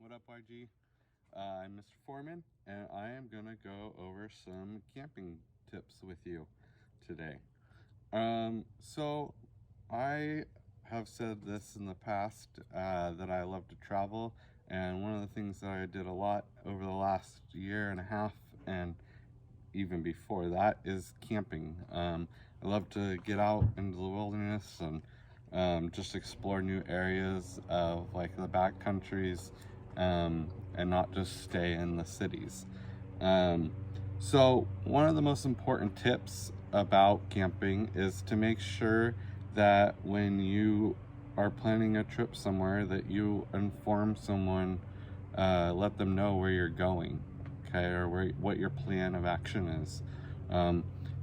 What up, YG? I'm Mr. Foreman, and I am gonna go over some camping tips with you today. So I have said this in the past that I love to travel, and one of the things that I did a lot over the last year and a half, and even before that, is camping. I love to get out into the wilderness and just explore new areas of like the back countries, and not just stay in the cities. So one of the most important tips about camping is to make sure that when you are planning a trip somewhere that you inform someone, let them know where you're going, okay, or what your plan of action is.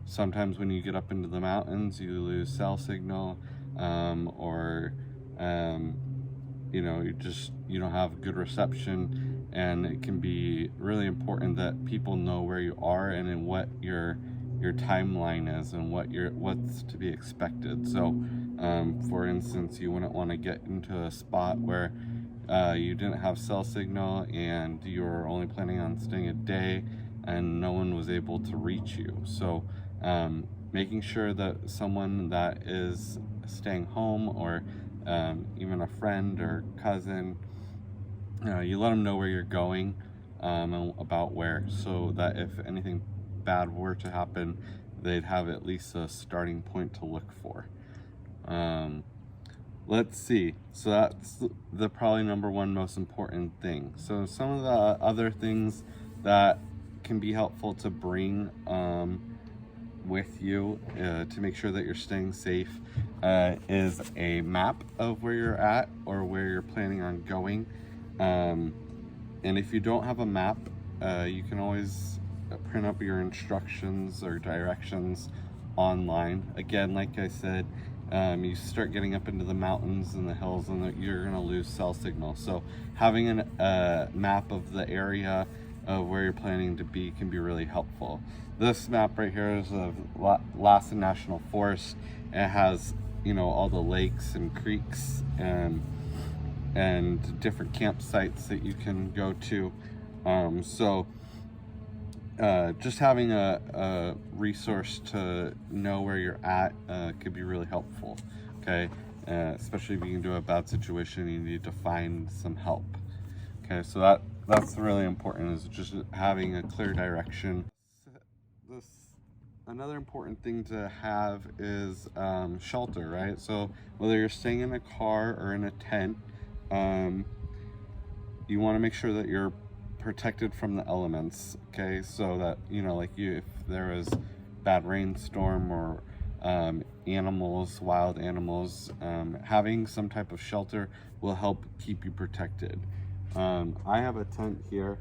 Sometimes when you get up into the mountains, you lose cell signal, or you don't have good reception, and it can be really important that people know where you are and in what your timeline is and what's to be expected. So for instance, you wouldn't want to get into a spot where you didn't have cell signal and you were only planning on staying a day and no one was able to reach you. So making sure that someone that is staying home, or even a friend or cousin, you let them know where you're going, and about where, so that if anything bad were to happen, they'd have at least a starting point to look for. Let's see, so that's the probably number one most important thing. So some of the other things that can be helpful to bring with you to make sure that you're staying safe is a map of where you're at or where you're planning on going. And if you don't have a map, you can always print up your instructions or directions online. Again, like I said, you start getting up into the mountains and the hills and you're going to lose cell signal. So having a map of the area of where you're planning to be can be really helpful. This map right here is of Lassen National Forest. It has, all the lakes and creeks and different campsites that you can go to. Just having a resource to know where you're at could be really helpful, okay? Especially if you get into a bad situation, you need to find some help. Okay, so that's really important, is just having a clear direction. Another important thing to have is shelter, right? So whether you're staying in a car or in a tent, you want to make sure that you're protected from the elements, okay? So that, if there is bad rainstorm or wild animals, having some type of shelter will help keep you protected. I have a tent here.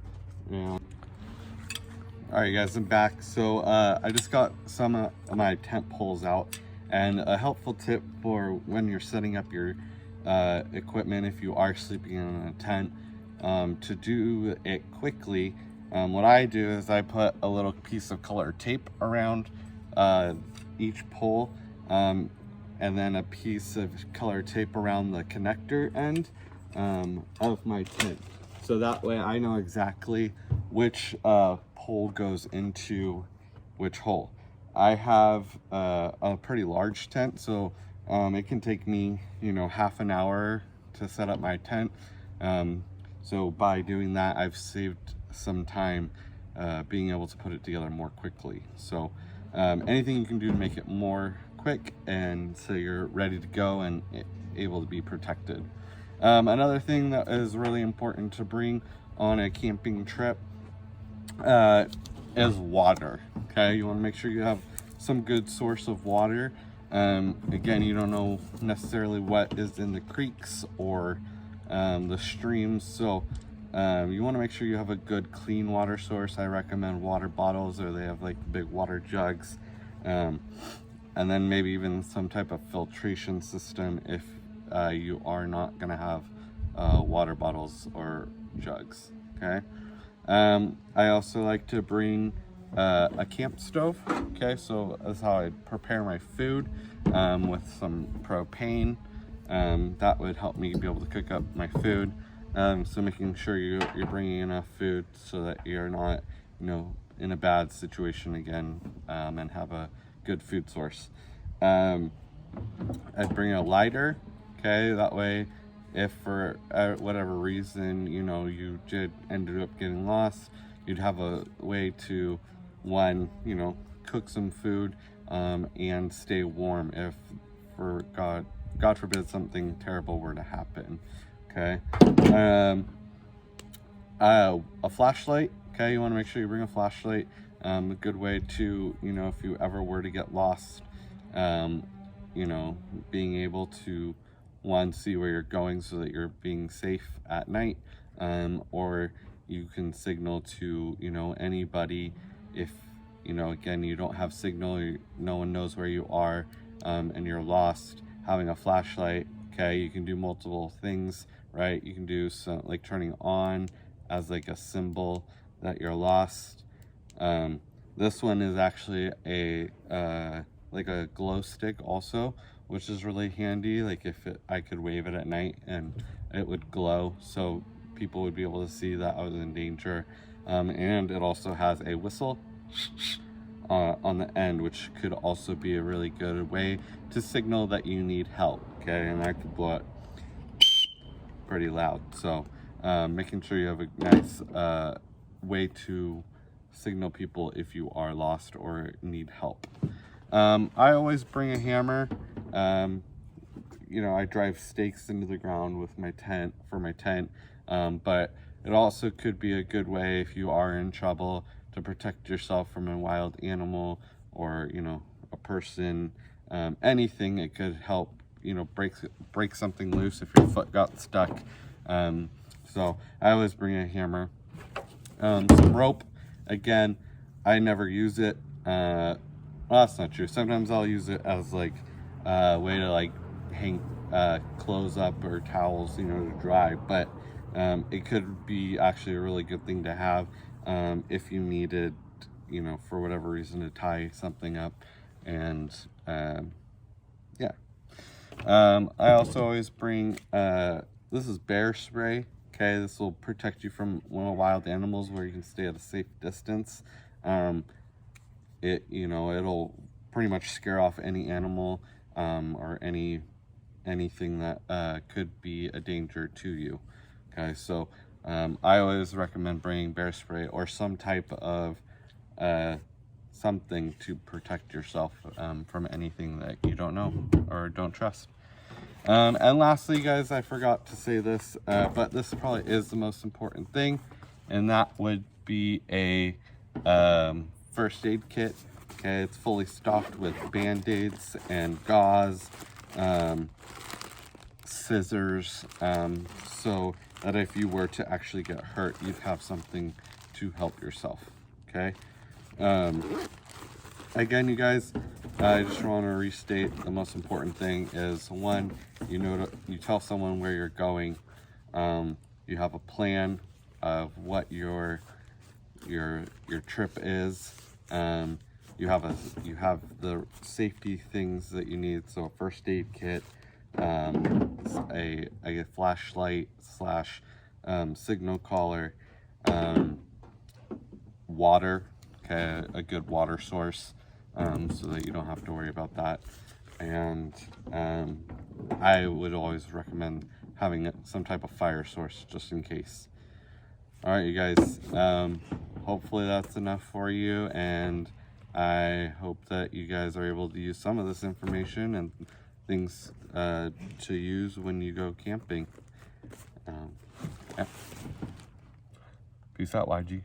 All right, guys, I'm back. So I just got some of my tent poles out, and a helpful tip for when you're setting up your equipment, if you are sleeping in a tent, to do it quickly, what I do is I put a little piece of colored tape around each pole, and then a piece of colored tape around the connector end of my tent. So that way I know exactly which pole goes into which hole. I have a pretty large tent, so it can take me, half an hour to set up my tent. So by doing that, I've saved some time being able to put it together more quickly. So anything you can do to make it more quick and so you're ready to go and able to be protected. Another thing that is really important to bring on a camping trip is water. Okay, you want to make sure you have some good source of water. Again, you don't know necessarily what is in the creeks or the streams, so you want to make sure you have a good clean water source. I recommend water bottles, or they have like big water jugs, and then maybe even some type of filtration system if you are not going to have water bottles or jugs. Okay. I also like to bring a camp stove. Okay, so that's how I prepare my food, with some propane. That would help me be able to cook up my food. So making sure you're bringing enough food so that you're not, in a bad situation again, and have a good food source. I'd bring a lighter, okay? That way, if for whatever reason, you ended up getting lost, you'd have a way to, one, cook some food, and stay warm if, for God forbid, something terrible were to happen, okay? A flashlight, okay? You want to make sure you bring a flashlight. A good way to, if you ever were to get lost, being able to, one, see where you're going so that you're being safe at night, or you can signal to, anybody if, again, you don't have signal, no one knows where you are, and you're lost. Having a flashlight, okay, you can do multiple things, right? You can do some, like turning on as like a symbol that you're lost. This one is actually a like a glow stick also, which is really handy. Like if I could wave it at night and it would glow, so people would be able to see that I was in danger. And it also has a whistle on the end, which could also be a really good way to signal that you need help, okay? And I could blow it pretty loud, so making sure you have a nice way to signal people if you are lost or need help. I always bring a hammer. I drive stakes into the ground with my tent, but it also could be a good way if you are in trouble to protect yourself from a wild animal or, a person, anything. It could help, break something loose if your foot got stuck. So I always bring a hammer. Some rope. Again, I never use it. Well, that's not true. Sometimes I'll use it as like a way to like hang clothes up or towels, to dry. But it could be actually a really good thing to have if you needed, for whatever reason, to tie something up. And yeah. I also always bring, this is bear spray. Okay, this will protect you from wild animals where you can stay at a safe distance. It'll pretty much scare off any animal or anything that could be a danger to you. Okay, so I always recommend bringing bear spray or some type of something to protect yourself from anything that you don't know or don't trust. And lastly, guys, I forgot to say this, but this probably is the most important thing, and that would be a first aid kit. Okay, it's fully stocked with band-aids and gauze, scissors, so that if you were to actually get hurt, you'd have something to help yourself. Okay. Again, you guys, I just want to restate the most important thing is, one, you tell someone where you're going. You have a plan of what your trip is. You have the safety things that you need. So a first aid kit, a flashlight / signal collar, water, okay, a good water source, so that you don't have to worry about that. And I would always recommend having some type of fire source just in case. All right, you guys, hopefully that's enough for you, and I hope that you guys are able to use some of this information and things to use when you go camping. Yeah. Peace out, YG.